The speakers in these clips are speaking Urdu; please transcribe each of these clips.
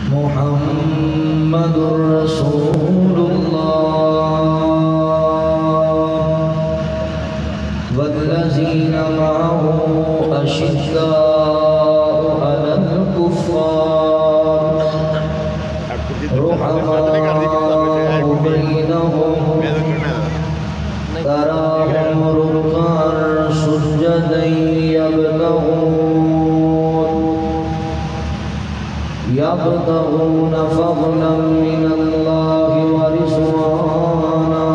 محمد رسول الله والذين معه أشداء على الكفار رحماء بينهم تراهم ركعا سجدا يبتغون فضلا من الله ورضوانا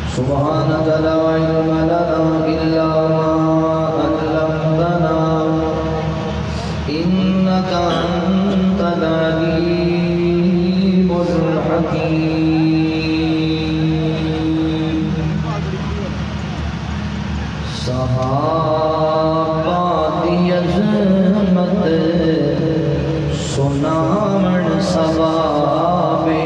سبحانك لا علم لنا إلا ما علمتنا إنك أنت العليم الحكيم. سنامن سوابے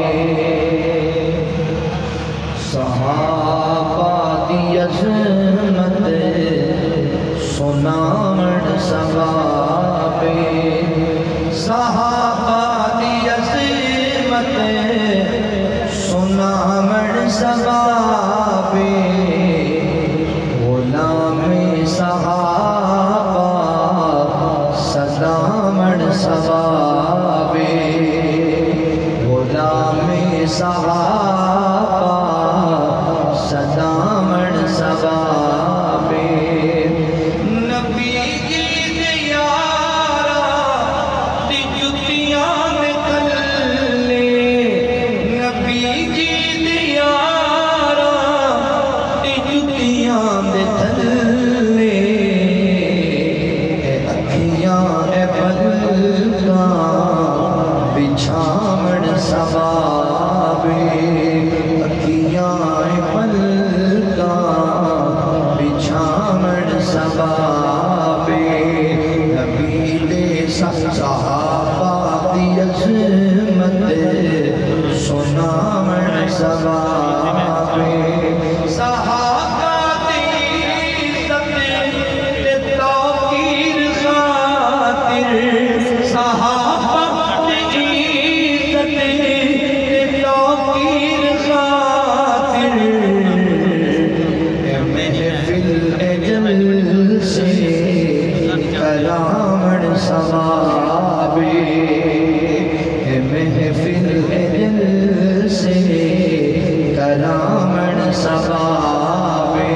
صحابہ دی عظمت سنامن سوابے صحابہ دی عظمت سنامن سوابے غلام صحابہ سلامن سوابے غلام صحابہ سلامن سوابے نبی کی دیارہ دی جتیاں میں تلے نبی کی دیارہ دی جتیاں میں تلے بچھاوڑ سوابے اکھیاں پلکا بچھاوڑ سوابے نبی دے صحابہ دی عظمت سناوڑ سوابے صحابہ دی عزت تے توقیر خاطر صحابہ کلامن سوابے محفل دل سے کلامن سوابے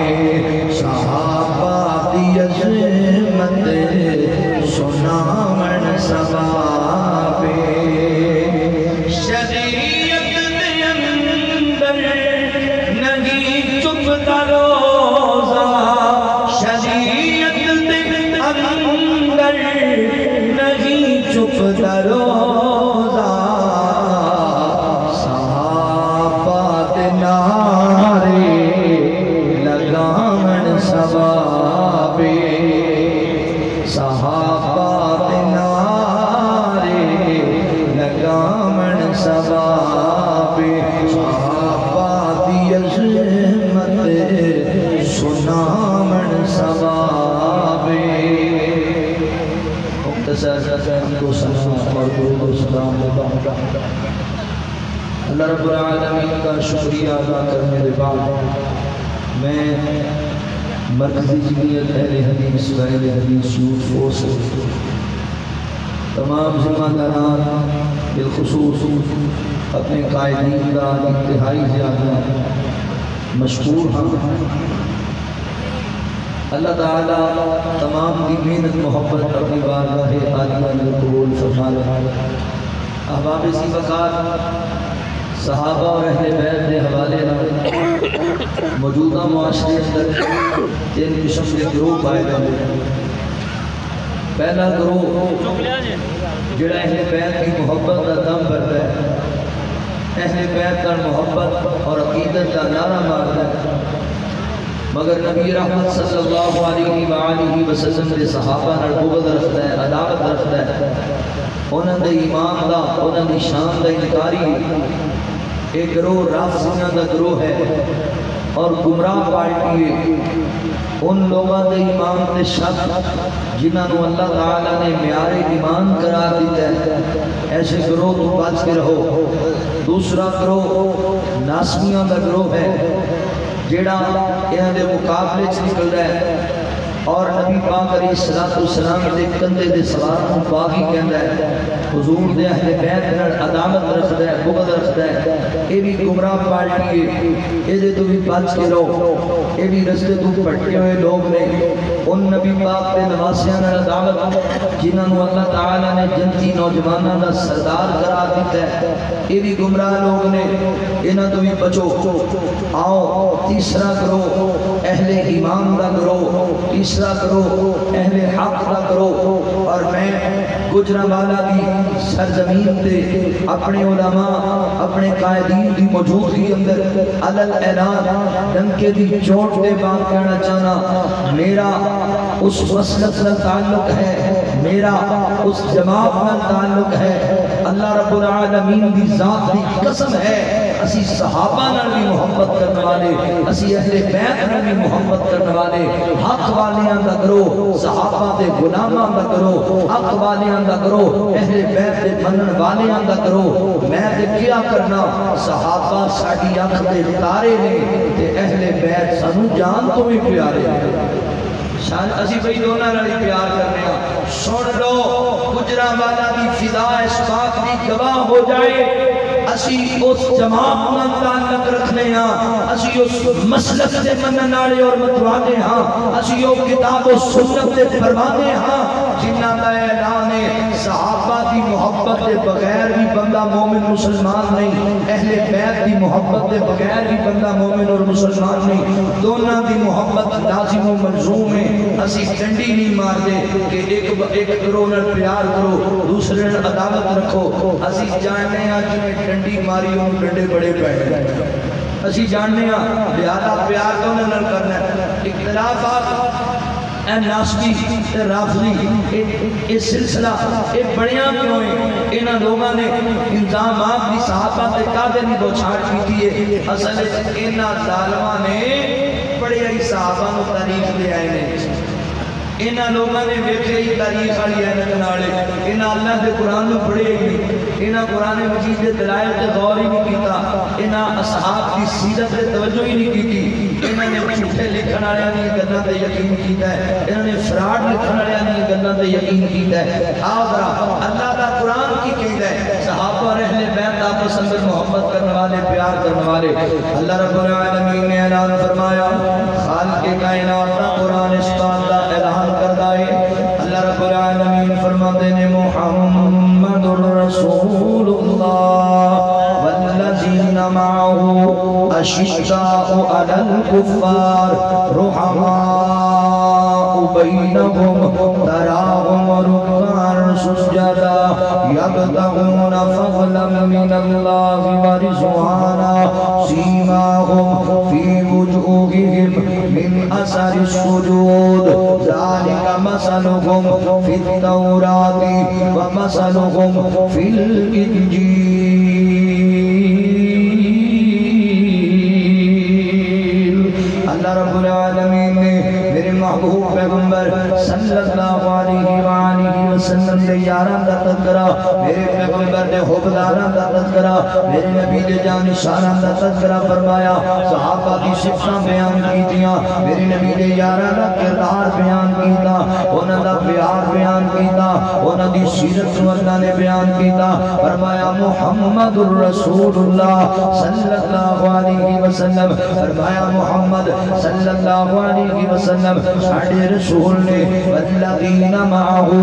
صحابہ دی عظمت سنامن سوابے شریعت دے اندر نہیں چپتا روزہ شریعت دے اندر نہیں چپتا روزہ صحابہ دے نعرے لگامن سوابے صحابہ دے نعرے لگامن سوابے صحابہ دی عظمت سنامن سوابے کو سلام اور درود و سلام دیتا ہوں اللہ رب العالمین کا شکریہ ادا کرنے کے بعد میں مرکزی جمعیت اہل حدیث و اہل حدیث یوتھ فورس تمام ذمہ داران بالخصوص اپنے قائدین کا انتہائی زیادہ مشکور ہوں اللہ تعالیٰ تمام کی محنت محبت اپنی بارگاہ عالیہ میں قبول فرما رہا ہے احباب سی وقار صحابہ اور اہل بیت کے حوالے موجودہ معاشرے اندر تین قسم کے گروہ پائے گئے پہلا گروہ جڑا اہل بیت کی محبت کا دم بھرتا ہے اہل بیت کا محبت اور عقیدت کا نعرہ مارتا ہے مگر نبی رحمت صلی اللہ علیہ وآلہ وسلم کے صحابہ نال بغض رکھتا ہے عداوت رکھتا ہے انہوں نے ایمان دا انہوں نے شان دا انکاری ایک گروہ رافضیاں دا گروہ ہے اور گمراہ پارٹی ان لوگوں دے ایمان تے شک جنہاں نو اللہ تعالیٰ نے معیار ایمان قرار دیتا ہے، ایسے گروہ تو بچ کے رہو۔ دوسرا گروہ ناسمیاں دا گروہ ہے جیڑا انہاں دے مقابلے سے نکل رہا ہے اور نبی پاک علیہ السلام دے کندھے دے سوار کو باغی کہندا ہے، حضور دے اہل بیت نال عداوت رکھدا ہے، بغض رکھدا ہے، یہ بھی گمراہ پارٹی ہے، یہ تو بھی بچ کے رہو، یہ بھی رستے تو پھٹکے ہوئے لوگ نے۔ ان نبی پاک دے نواسیاں نال عداوت جنہاں نو اللہ تعالیٰ نے جنتی نوجواناں دا سردار قرار دیتا ہے، یہ بھی گمراہ لوگ نے، انہاں تو بھی بچو۔ آؤ تیسرا گروہ اہل ایمان دا گروہ، تیسرا گروہ اہل حق دا گروہ، اور میں گجرانوالہ دی سرزمین تے اپنے علماء اپنے قائدین دی موجودگی اندر علل اعلان ڈنکے دی چوٹ دے بات کہنا چاہنا، میرا اس مسلک سے تعلق ہے، میرا اس جماعت میں تعلق ہے۔ اللہ رب العالمین دی ذات دی قسم ہے، اسی صحابہ نال بھی محبت کرنے والے، اسی اہل بیت نال بھی محبت کرنے والے، حق والیاں دا گروہ، صحابہ دے غلاماں دا گروہ، حق والیاں دا گروہ، اہل بیت دے منن والیاں دا گروہ۔ میں تے کیا کرنا، صحابہ ساڈی اکھ دے تارے نے تے اہل بیت سانو جان تو بھی پیارے ہیں۔ اسی بھئی دونوں نال پیار کرنے ہیں۔ سن لو گجرانوالہ دی فضا اس بات دی گواہ ہو جائے، اسی اس جماعت نال تعلق رکھنے ہاں، اسی اس مسلک دے منن والے اور متوانے ہاں، اسی وہ کتاب و سنت دے پروانے ہاں جنہاں دا اعلان ہے صحابہ دی محبت دے بغیر بھی بندہ مومن مسلمان نہیں، اہل بیت دی محبت دے بغیر بھی بندہ مومن اور مسلمان نہیں، دونوں دی محبت لازم و ملزوم ہے۔ اسی ڈنڈی نہیں مار دے کہ ایک کرو نال پیار کرو دوسرے نال عداوت رکھو، اسی جاننے ہیں جنہیں ڈنڈی ماری ہوں ڈنڈے بڑے پیڑے، اسی جاننے ہیں لہذا پیار دونوں نال کرنا ہے۔ اختلافات اے ناسبی اے رافضی اے سلسلہ اے بڑیاں کیوں ہیں؟ انہاں لوگاں نے انتظامات دی صحابہ تے قادے نہیں بوچھاڑ کی ہے، اصل انہاں ظالماں نے بڑے ہی صحابہ نو تاریخ دے آئے نے، انہاں لوگاں نے ویکھے ہی تاریخ والی اینک نالے، انہاں اللہ دے قرآن نو پڑھے ہی نہیں، انہاں قرآن مجید دے دلائل تے غور ہی نہیں کیتا، انہاں اصحاب کی سیرت تے توجہ ہی نہیں کیتی، انہاں نے جھوٹے لکھن والے دی گلاں تے یقین کیتا ہے، انہاں نے فراڈ لکھن والے دی گلاں تے یقین کیتا ہے۔ آؤ ذرا اللہ دا قرآن کی کہتا ہے، صحابہ اور اہل بیت آپس اندر محبت کرنے والے، پیار کرنے والے۔ اللہ رب العالمین نے اعلان فرمایا، خالق کائنات دا قرآن اس بات دا اعلان کرتا ہے۔ اللہ رب العالمین فرماتے ہیں محمد رسول اللہ والذین معه اشداء علی الکفار رحماء بینہم تراہم رکعا سجدا یبتغون فضلا من اللہ ورضوانا سیماہم فی وجوہہم من اثر السجود ذالک مثلہم فی التوراۃ ومثلہم فی الانجیل۔ اللہ رب العالمین نے میرے محبوب پیغمبر صلی اللہ علیہ وآلہ وسلم دے یاران دا تذکرہ، میرے پیغمبر دے حبداران دا تذکرہ، میرے نبی دے جانشانان دا تذکرہ فرمایا، صحابہ کی صفتاں بیان کیتیاں، میرے نبی دے یاران دا کردار بیان کیتا، انہاں دا پیار بیان کیتا، انہاں دی سیرت کو اللہ نے بیان کیتا، فرمایا محمد الرسول اللہ صلی اللہ علیہ وسلم، فرمایا محمد صلی اللہ علیہ وسلم ساڑھے رسول نے والذین معہو،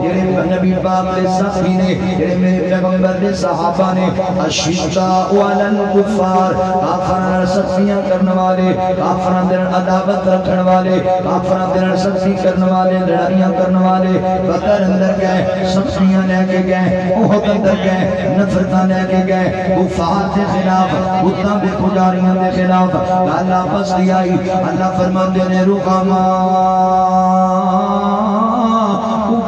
جڑے نبی پاک دے ساتھی نے، جڑے میرے پیغمبر دے صحابہ نے، اشداء علی الکفار، کافران سختیاں کرنے والے، کافران دے عداوت رکھنے والے، کافران دے سختی کرنے والے، لڑائیاں کرنے والے، بدر اندر گئے، سختیاں لے کے گئے، احد اندر گئے، نفرتاں لے کے گئے، کفار کے خلاف، بتاں بے پجاریاں دے خلاف، اللہ پس دیا ہی، اللہ فرمان دے نے رکما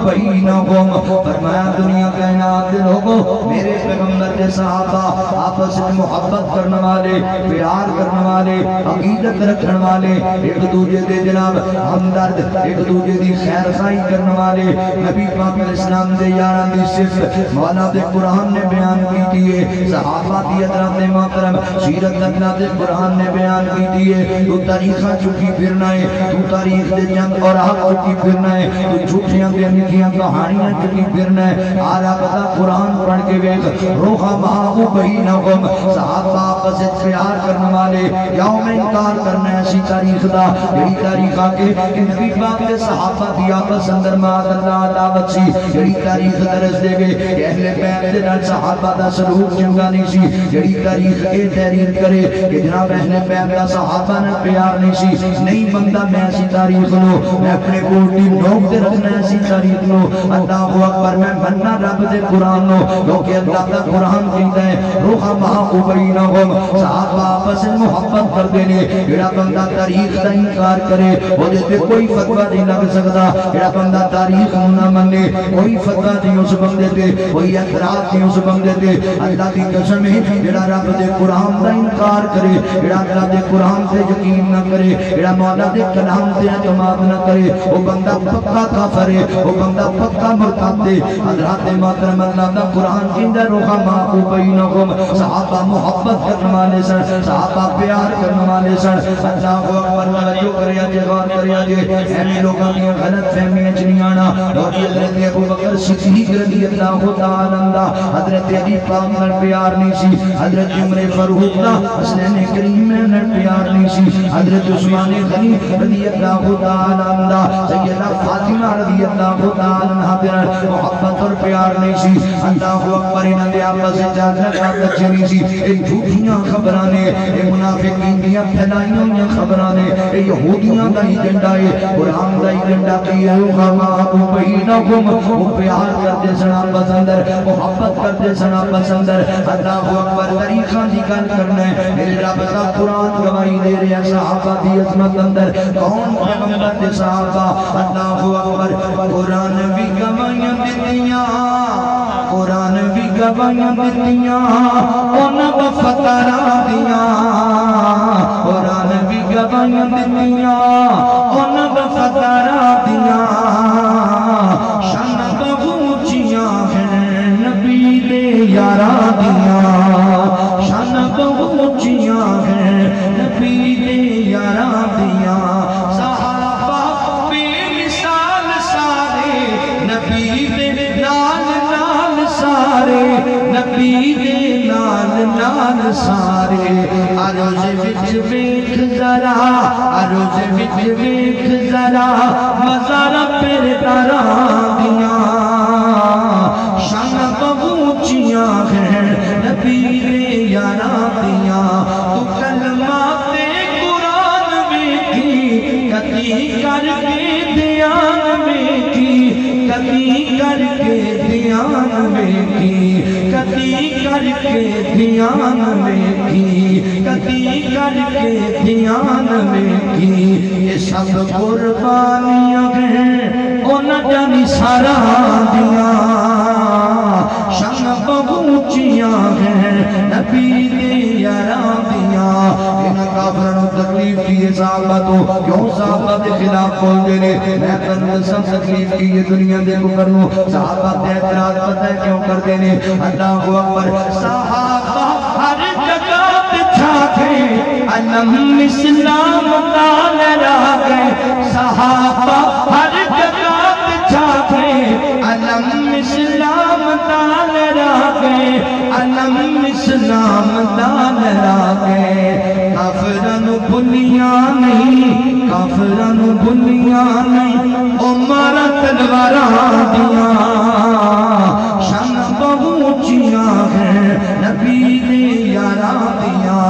بینہم فرمایا دنیا کائنات دے لوگوں میرے پیغمبر کے صحابہ آپس میں محبت کرنے والے پیار کرنے والے عقیدت رکھنے والے ایک دوجے دے جناب ہمدرد ایک دوجے دی خیر خواہی کرنے والے نبی پاک علیہ السلام دے یاران دی صفت مولا دے قرآن نے بیان کی دیئے صحابہ دی حضرات محترم سیرت حضرات قرآن نے بیان کی دیئے تو تاریخہ چکی پھرنا ہے تو تاریخ دے جنگ اور حق چکی پھرنا ہے تو جھوٹیاں دے نکیاں کہانیاں چکی پھرنا ہے آرہ پتا قرآن پڑھ کے بیک روحہ مہاو بہینہم صحابہ آپس پیار کرنے والے یوم انکار کرنا ہے اسی تاریخ دا یہی تاریخ آکے کہ نبی پاک دے صحابہ دی آپس اندر معاذ اللہ دعوت سی یہی تاریخ درس دے گے کہ اہل بیت دے نال صحابہ دا سلوک چنگا نہیں سی یہی تاریخ اے تحریر کرے کہ جناب اہل بیت دا صحابہ نے پیار نہیں سی نہیں بندہ میں ایسی تاریخ لو میں اپنے کوٹی نوک دے رکھنا ایسی تاریخ لو اللہ اکبر میں بننا رب دے قرآن لو کیونکہ اللہ دا قرآن کہتا ہے روحہ مہاو بینہم صحابہ آپس محبت کر دینے جڑا بندہ تاریخ دا انکار کرے وہ دیتے کوئی فتوہ نہیں لگ سکتا جڑا بندہ تاریخ نہ منے کوئی فتوہ نہیں اس بندے دے کوئی اعتراض نہیں اس بندے دے اللہ دی قسم ہے جڑا رب دے قرآن دا انکار کرے جڑا اللہ دے قرآن تے یقین نہ کرے جڑا مولا دے کلام تے اعتماد نہ کرے وہ بندہ پکا کافر ہے وہ بندہ پکا مرتد ہے حضرات محترم اللہ دا قرآن کہندا روحہ مہاو بینہم صحابہ محبت کرنے والے سن صحابہ پیار کرنے والے سن اللہ اکبر توجہ کریا جے غور کریا جے ایویں لوگاں دی غلط فہمیاں چ نہیں آنا اور حضرت ابو بکر صدیق رضی اللہ تعالی عنہ حضرت علی پاک نال پیار نہیں سی حضرت عمر فاروق دا حسین کریم نال پیار نہیں سی حضرت عثمان غنی رضی اللہ تعالی عنہ سیدہ فاطمہ رضی اللہ تعالی عنہ دے محبت اور پیار نہیں سی اللہ اکبر انہاں دے آپس وچ جھگڑا چلی سی اے جھوٹیاں خبراں نے اے منافقین دیاں پھیلائیاں ہوئیاں خبراں نے اے یہودیاں دا ایجنڈا ہے قرآن دا ایجنڈا کی ہے مہاو بینہم وہ پیار کرتے سن آپس اندر محبت کرتے سن آپس اندر اللہ اکبر طریقہ دی گل کرنا ہے میرے رب دا قرآن گواہی دے رہے ہیں صحابہ دی عظمت اندر کون پیغمبر دے صحابہ اللہ اکبر قرآن بھی گواہیاں دیتیاں قرآن بھی گواہیاں دیتیاں انہاں وفادارا دیاں قرآن بھی گواہیاں دیتیاں انہاں وفادارا دیاں شان بہوچیاں ہیں نبی دے یاراں دیاں شان بہوچیاں ہیں نبی دے یاراں دیاں صحابہ بے مثال سارے نبی دے نال نال سارے نبی دے نال نال سارے عروج وچ ویکھ ذرا عروج وچ ویکھ ذرا مزار پھر تاراں دیاں شان بہوچیاں ہیں نبی دے یاراں دیاں تو کلمات قرآن ویکھی کتی کر کے دھیان ویکھی کتی کر کے دھیان ویکھی کتی کر کے دھیان ویکھی کتی کر کے دھیان ویکھی یہ سب قربانیاں ہیں انہاں جانی سارا دیاں شان بہوچیاں ہیں نبی دے یاراں دیاں انہاں کافروں تکلیف دیئے صحابہ تو کیوں صحابہ دے خلاف بول دینے میں کنو سب تکلیف کی یہ دنیا دے کو کرنو صحابہ دے اعتراض پتہ ہے کیوں کر دینے اللہ اکبر صحابہ ہر جگہ بچھا گئے علم اسلام کا لہرا گئے صحابہ ہر جگہ بچھا گئے علم اسلام کا لہرا گئے علم اسلام کا لہرا گئے کافران بھلیاں نہیں کافران بھلیاں نہیں عمر تلواراں دیاں شان بہوچیاں ہیں نبی دے یاراں دیاں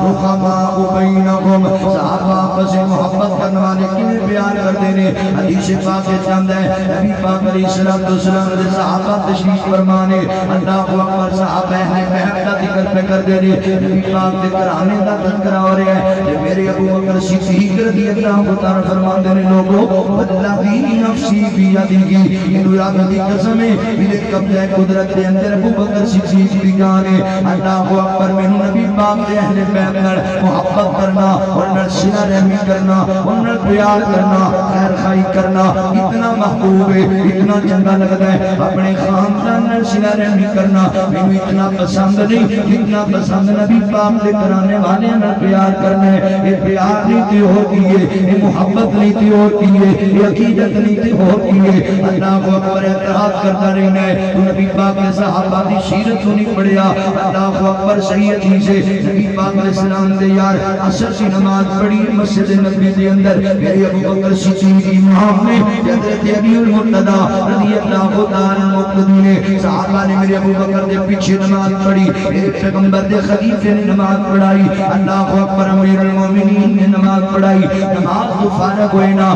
رحماء بینہم صحابہ آپس میں محبت کرنے والے کیوں بیان کرتے ہیں حدیث پاک سے چاندہ ہے نبی پاک علیہ السلام نے صحابہ تشریف فرمانے اللہ اکبر صحابہ اہل بیت کا ذکر پہ کر دے رہے نبی پاک کے کرانے کا تذکرہ ہو رہا ہے کہ میرے ابو بکر صدیق رضی اللہ تعالی فرماتے ہیں لوگوں والذی نفسی بیدہ انو یاد دی قسم ہے میرے قبضہ قدرت کے اندر ابو بکر صدیق بھی جانے اللہ اکبر میں نبی پاک کے اہل بیت نال محبت کرنا اور نال صلہ رحمی کرنا اور نال پیار کرنا خیر خائی کرنا اتنا محبوب ہے اتنا چنگا لگتا ہے اپنے خاندان نال صلہ رحمی کرنا میں اتنا پسند نہیں اتنا پسند نبی پاک کے کرانے والے نال پیار کرنا ہے یہ پیار نہیں تھی ہوتی ہے یہ محبت نہیں تھی ہوتی ہے یہ عقیدت نہیں تھی ہوتی ہے اللہ کو اکبر اعتراض کرتا رہنا ہے تو نبی پاک کے صحابہ کی سیرت تو نہیں پڑھیا اللہ کو اکبر صحیح حدیث ہے نبی پاک علیہ السلام دے یار عصر کی نماز پڑھی مسجد نبوی کے اندر میرے ابو بکر صدیق امام نے حضرت ابی المرتضی رضی اللہ تعالی عنہ نے صحابہ نے میرے ابو بکر کے پیچھے نماز پڑھی میرے پیغمبر دے خلیفے نے نماز پڑھائی اللہ اکبر امیر المومنین نے نماز پڑھائی نماز تو فارغ ہوئے نا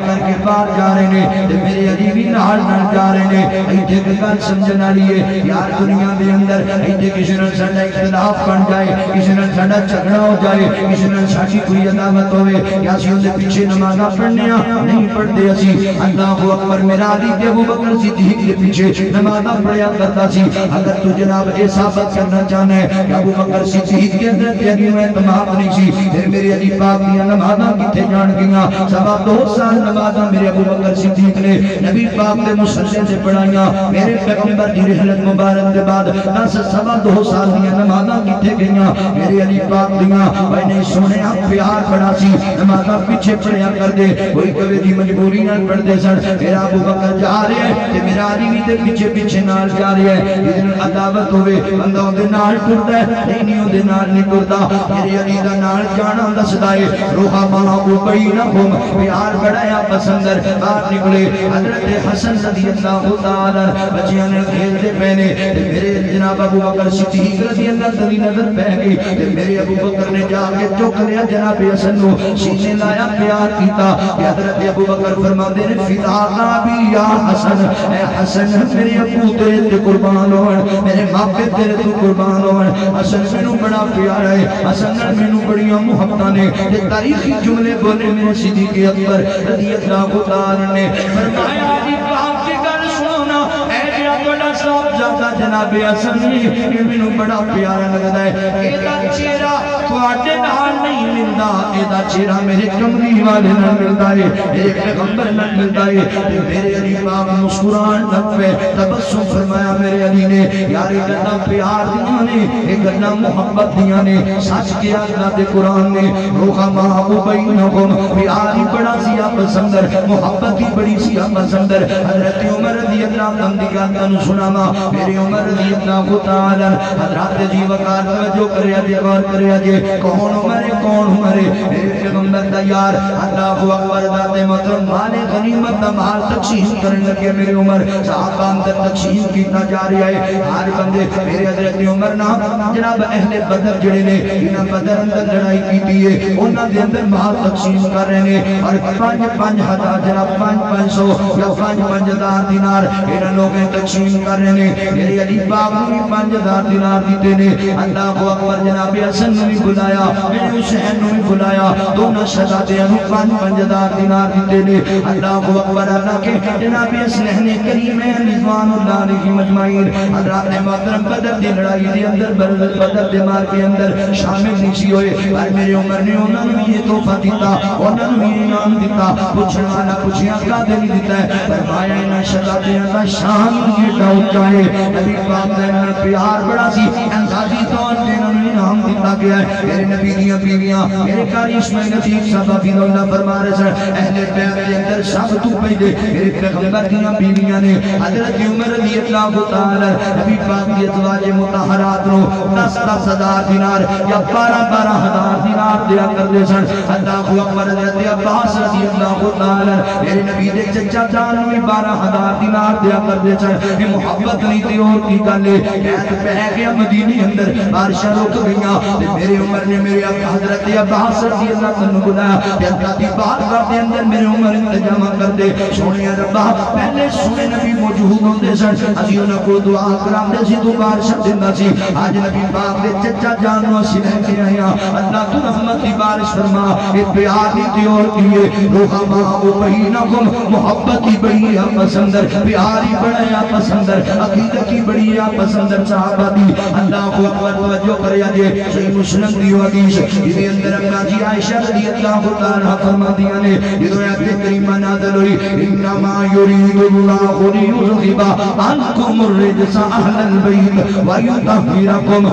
کر کے باہر جا رہے ہیں تے میرے علی بھی نال جا رہے ہیں ایتھے گل سمجھنا لیے یار دنیا دے اندر ایتھے کسی نال ساڈا اختلاف بن جائے کسی نال ساڈا جھگڑا ہو جائے کسی نال ساڈی کوئی عداوت ہوے یا اسی اون دے پیچھے نماز پڑھنے نہیں پڑھتے اسی اللہ اکبر میرا علی تے ابو بکر صدیق کے پیچھے نماز پڑھیا کرتا سی اگر تو جناب یہ ثابت کرنا چاہنا ہے کہ ابو بکر صدیق کے اندر تیری میں اعتماد نہیں سی پھر میرے علی پاک کی نمازاں کتنے جان گیا سوا 2 سال نمازاں میرے ابو بکر صدیق نے نبی پاک کے مصلی سے پڑھائیاں میرے پیغمبر کی رحلت مبارک کے بعد 10 سوا 2 سال کی نمازاں کتنے گئیاں میرے علی پاک دیاں میں نے سنے پیار بڑا سی نمازاں پیچھے پڑھیا کر دے کوئی کبھی دی مجبوری نہ پڑھ دے سن میرا ابو بکر جا رہے ہیں تے میرا علی بھی تے پیچھے پیچھے نال جا رہے ہیں جن عداوت ہوئے بندہ دے نال ٹردا ہے نہیں دے نال نہیں ٹردا میرے علی دا نال جانا دسدا ہے روحا ماں بینہم پیار بڑایا پسندر باہر نکلے حضرت حسن رضی اللہ تعالی بچیاں نے کھیلتے پہنے میرے جناب ابو بکر صدیق رضی اللہ تعالی نظر پہ گئی میرے ابو بکر نے جا کے چک لیا جناب حسن نو سینے لایا پیار کیتا حضرت ابو بکر فرماتے ہیں فدانا بھی یا حسن اے حسن میرے ابو تیرے تے قربان ہون میرے باپ تیرے تو قربان ہون حسن مینوں بڑا پیار ہے حسن مینوں بڑیاں محبتاں نے تے تاریخی جملے بولے میرے صدیق اکبر رضی اللہ تعالی نے فرمایا جی باپ کی گل سنو اے جڑا بڑا صاحب زیادہ جناب حسن یہ مینوں بڑا پیارا لگدا ہے اے دا چہرہ تواڈے نال نہیں ملدا اے دا چہرہ میرے کملی والے نال ملدا ہے میرے پیغمبر نال ملدا ہے تے میرے علی پاک مسکران لگ پے تبسم فرمایا میرے علی نے یار یہ گلاں پیار دیاں نے یہ گلاں محبت دیاں نے سچ کیا اللہ دے قرآن نے رحماء بینہم پیار ہی بڑا سیا پسندر محبت ہی بڑی سیا پسندر حضرت عمر رضی اللہ عنہ کا تن سنانا میرے عمر رضی اللہ تعالی حضرات جی وقار توجہ کریا جے غور کریا جے کون عمر ہے کون عمر ہے میرے پیغمبر دا یار اللہ اکبر ذات محترم مال غنیمت دا مال تقسیم کرنے لگے میرے عمر صحابہ اندر تقسیم کیتا جا رہا ہے ہر بندے میرے حضرت عمر نا جناب اہل بدر جڑے نے انہاں بدر اندر لڑائی کیتی ہے انہاں دے اندر مال تقسیم کر رہے ہیں اور 5-5 ہزار جناب 500 یا 5,000 دینار انہاں لوگیں تقسیم کر رہے ہیں میرے علی پاک نے بھی 5,000 دینار دیتے نے اللہ اکبر جناب حسن نے بھی بلایا میرے حسین نے بھی بلایا دونوں شہزادیاں نے 5,000 دینار دیتے نے اللہ اکبر اللہ کے جناب حسین کریم رضوان اللہ علیہ مجمعین حضرات محترم بدر دی لڑائی دے اندر بدر دے مار کے اندر شامل نہیں سی ہوئے اور میرے عمر نے انہوں نے یہ تحفہ دیتا انہوں نے یہ انعام دیتا پوچھنے والا پوچھیا کا دے نہیں دیتا ہے فرمایا انہاں شہزادیاں دا شان یہ ڈاؤٹ ہے نبی پاک نے پیار بڑا سی انسازی طور پہ انہوں نے انعام دیتا گیا ہے میرے نبی دیاں بیویاں میرے قاری اسماعیل نجیب صاحب حفظ اللہ فرما رہے سن اہل بیت کے اندر سب تو پہلے میرے پیغمبر دیاں بیویاں نے حضرت عمر رضی اللہ تعالی نبی پاک کی ازواج مطہرات نو 10-10 ہزار دینار یا 12-12 ہزار دینار دیا کرتے سن اللہ اکبر حضرت عباس رضی اللہ تعالی میرے نبی دے چچا جان میں 12,000 دینار دیا کرتے سن یہ محبت نہیں تھی اور کی گل ہے قید پہ گیا مدینے اندر بارشاں رک گئیاں میرے عمر نے میرے حضرت عباس رضی اللہ عنہ بلایا کہ اللہ کی بارگاہ دے اندر میرے عمر انتظام کر دے سونے ربا پہلے سونے نبی موجود ہوندے سن اسی انہاں کو دعا کراندے سی تو بارش دیندا سی اج نبی پاک دے چچا جان نو اسی لے کے آیا اللہ تو رحمت دی بارش فرما اے پیار دی دیور کیے روحما او بینکم محبت ہی بڑی پسندر پیاری بڑا پسندر عقیدت کی بڑی پسندر صحابہ دی اللہ کو اکبر توجہ کریا جے صحیح مسلم دی حدیث یہ اندر اپنا جی عائشہ رضی اللہ تعالی فرما دیا نے یہ آیت کریمہ نازل ہوئی انما یرید اللہ لیذھب عنکم الرجس اہل البیت ویطہرکم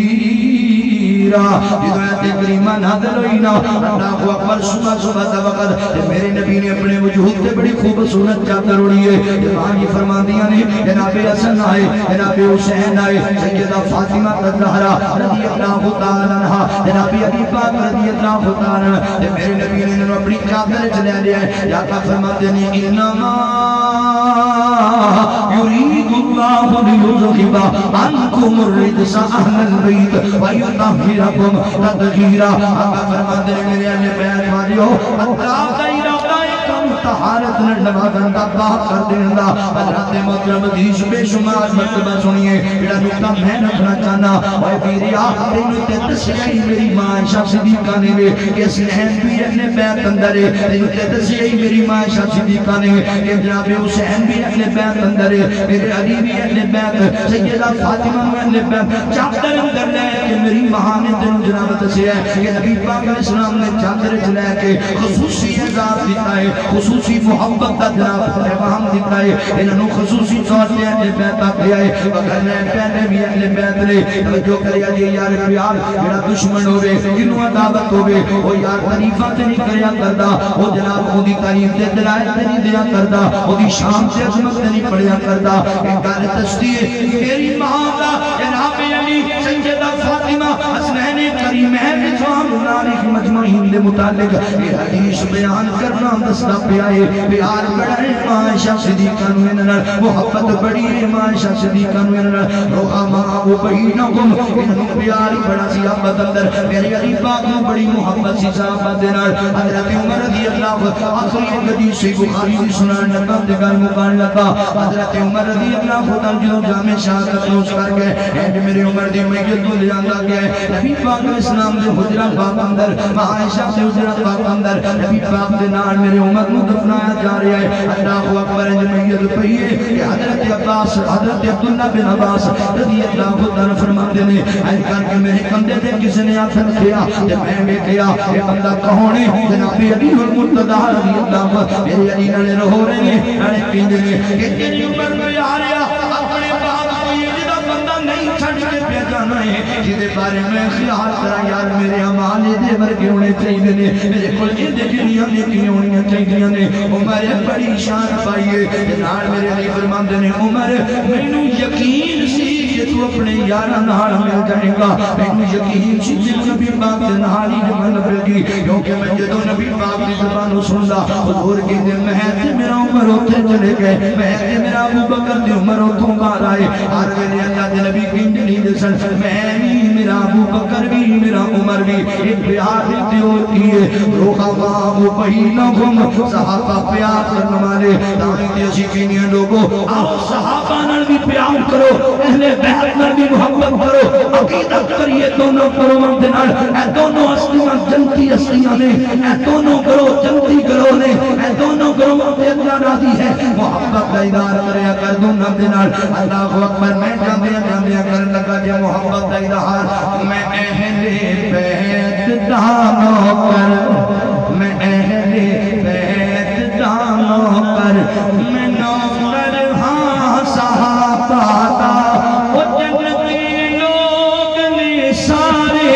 تطہیرا یہ آیت کریمہ نازل ہوئی نا اللہ کو اکبر صبح دا وقت میرے نبی نے اپنے وجود تے بڑی خوبصورت چادر اڑی ہے جوانی فرما دیا نے جناب حسن آئے جناب حسین آئے سیدہ فاطمہ الزہرا رضی اللہ تعالی عنہا جناب علی پاک رضی اللہ تعالی عنہ میرے نبی نے انہوں اپنی چادر چلے لیا ہے یا کا فرماتے ہیں انما یرید اللہ لیذھب عنکم الرجس اہل البیت ویطہرکم تطہیرا آقا فرماتے ہیں میرے اہل بیت والیو اطراف کا ارادہ ایک طہارت نڈوا گندہ باق کر دیندہ حضرت محترم حدیث بے شمار مرتبہ سنیے بڑا نکتہ میں رکھنا چاہنا اور پیریا تینوں تے تسیعی میری ماں عائشہ صدیقہ نے لے کہ حسین بھی اہل بیت اندر ہے تینوں تے تسیعی میری ماں عائشہ صدیقہ نے کہ جناب حسین بھی اہل بیت اندر ہے میرے علی بھی اہل بیت سیدہ فاطمہ بھی اہل بیت چادر اندر لے کہ میری ماں نے تینوں جناب تسیعی کہ نبی پاک علیہ السلام نے چادر چلے کے خصوصی عذاب دیتا ہے خصوصی محبت کا جناب پیغام دیتا ہے انہوں خصوصی طور سے اہل بیت آتے آئے اگر میں پہلے بھی اہل بیت لے توجہ کریا جی یار پیار جڑا دشمن ہوئے انہوں عداوت ہوئے وہ یار تعریفہ تے نہیں کریا کردا وہ جناب خودی تعریف تے دلائل تے نہیں دیا کردا وہ دی شام تے عظمت تے نہیں پڑھیا کردا ایک گل تصدیق میری ماں دا جناب علی سیدہ فاطمہ حسنین کریمین نظام العارف مجمعین دے متعلق یہ حدیث بیان کرنا دستا پیا ہے پیار بڑا ہے ماں عائشہ صدیقہ نو انہاں محبت بڑی ہے ماں عائشہ صدیقہ نو انہاں رحما و بینکم انہاں پیار بڑا سی محبت اندر میرے علی پاک نو بڑی محبت سی صحابہ دے نال حضرت عمر رضی اللہ آخری حدیث سے بخاری دی سنان نبا دے گل مکان لگا حضرت عمر رضی اللہ خدا جو جامع شہادت نوش کر گئے اینڈ میرے عمر دی میت تو لے جاندا گیا ہے نبی پاک علیہ السلام دے حجرہ پاک اندر ماں عائشہ سے حجرہ پاک اندر نبی پاک دے نال میرے عمر نو دفنایا جا رہا ہے اللہ اکبر جمعیت پئی ہے کہ حضرت عباس حضرت عبداللہ بن عباس رضی اللہ تعالی فرماتے ہیں ایسا کر کے میرے کندھے تے کسی نے ہاتھ رکھیا تے میں ویکھیا یہ بندہ کون ہے جناب علی المرتضی رضی اللہ میرے علی نال رو رہے ہیں نال پیندے نے کہ تیری عمر میں آ رہا اپنے باپ کو یہ جدا بندہ نہیں چھڈ کے پہ جانا ہے جدے بارے میں خیال کرا یار میرے امانے دے ورگے ہونے چاہیے نے میرے کول ایں جڑیاں نیکیاں ہونیاں چاہیے نے عمر بڑی شان پائیے نال میرے علی فرماندے نے عمر مینوں یقین سی کہ تو اپنے یاراں نال مل جائے گا مینوں یقین سی کہ نبی پاک دے نال ہی مل گی کیونکہ میں جدوں نبی پاک دی زبانوں سندا حضور کی دے میں تے میرا عمر اوتھے چلے گئے میں تے میرا ابو بکر دی عمر اوتھوں باہر آئے ہر ویلے اللہ دے نبی کہندے نہیں دسن میں بھی میرا ابو بکر بھی میرا عمر بھی ایک پیار دیتے ہوتی ہے روحما و بینکم صحابہ پیار کرنے والے دائی دے اسی کینیاں لوگوں آؤ صحابہ نال بھی پیار کرو اہل بیت نال بھی محبت کرو عقیدت کریے دونوں کرو من دنال اے دونوں ہستیاں جنتی ہستیاں نے اے دونوں کرو جنتی کرو نے اے دونوں کرو من دے اللہ راضی ہے محبت کا ادار کریا کر دونوں دنال اللہ اکبر میں جاندیاں کرن لگا جے محبت کا ادار میں اہل بیت دانوں کر میں اہل بیت دانوں کر میں نوکر ہاں صحابہ دا وہ جنتی لوگ نے سارے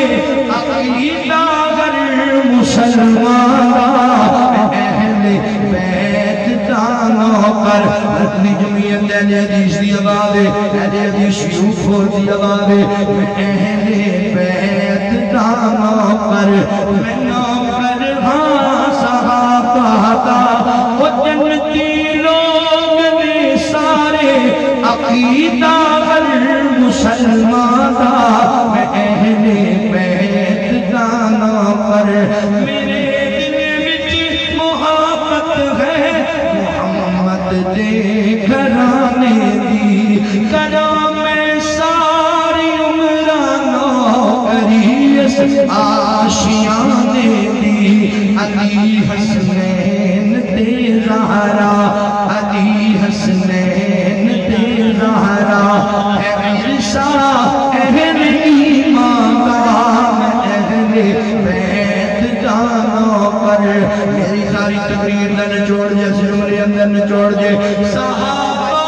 عقیدہ گر مسلمان اہل بیت دانوں کر اپنی جمعیت اہل حدیث دی آواز ہے اہل حدیث شیوخ دی آواز ہے میں اہل بیت دانوں پر میں میرے دل وچ محبت ہے محمد دے گھرانے دی کراں میں ساری عمرانو کریس آشیانے دی علی حسنین تے زہرا علی حسنین تے زہرا اے عیسیٰ اہل ایمان اہل بیت جانو پر میری ساری تقریر نہ نچوڑ جے سمرے اندر نچوڑ جے صحابہ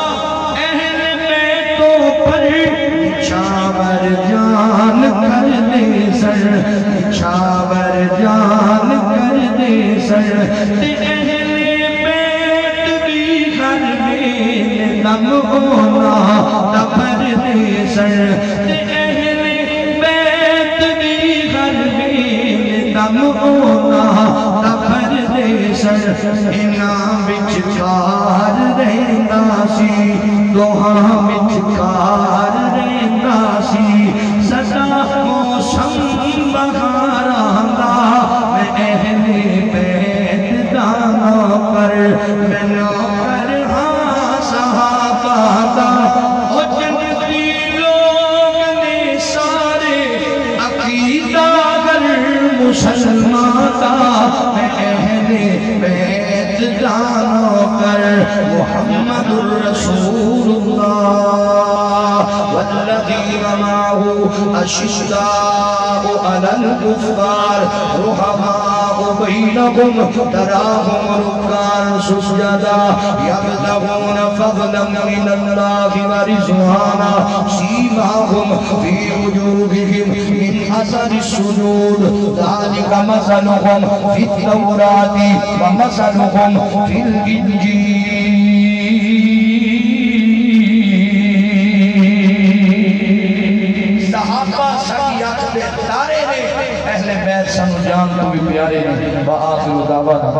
اہل بیتوں پر نچھاور جان کر دے سر نچھاور جان کر دے سر تے اہل بیت بھی گھر میں دم ہونا دفر دے سر تے اہل بیت بھی گھر میں دم ہونا دفر دے سر انہاں وچ کار رہندا سی دوہاں وچ کار رہندا سی سدا موسم بہاراں دا میں اہل بیت دانا پر میں نوکر ہاں صحابہ دا او جنتی لوگ نے سارے عقیدہ گر مسلمان دا میں اہل بیت دانا کر محمد الرسول اللہ والذین معه اشداء علی الکفار رحماء بینہم تراہم رکعا سجدا یبتغون فضلا من اللہ ورضوانا سیماہم فی وجوہہم من اثر السجود ذلک مثلہم فی التوراۃ ومثلہم فی الانجیل صحابہ ساڈی آنکھ دے تارے نے اہل بیت سانو جان تو بھی پیارے نے وآخر دعوانا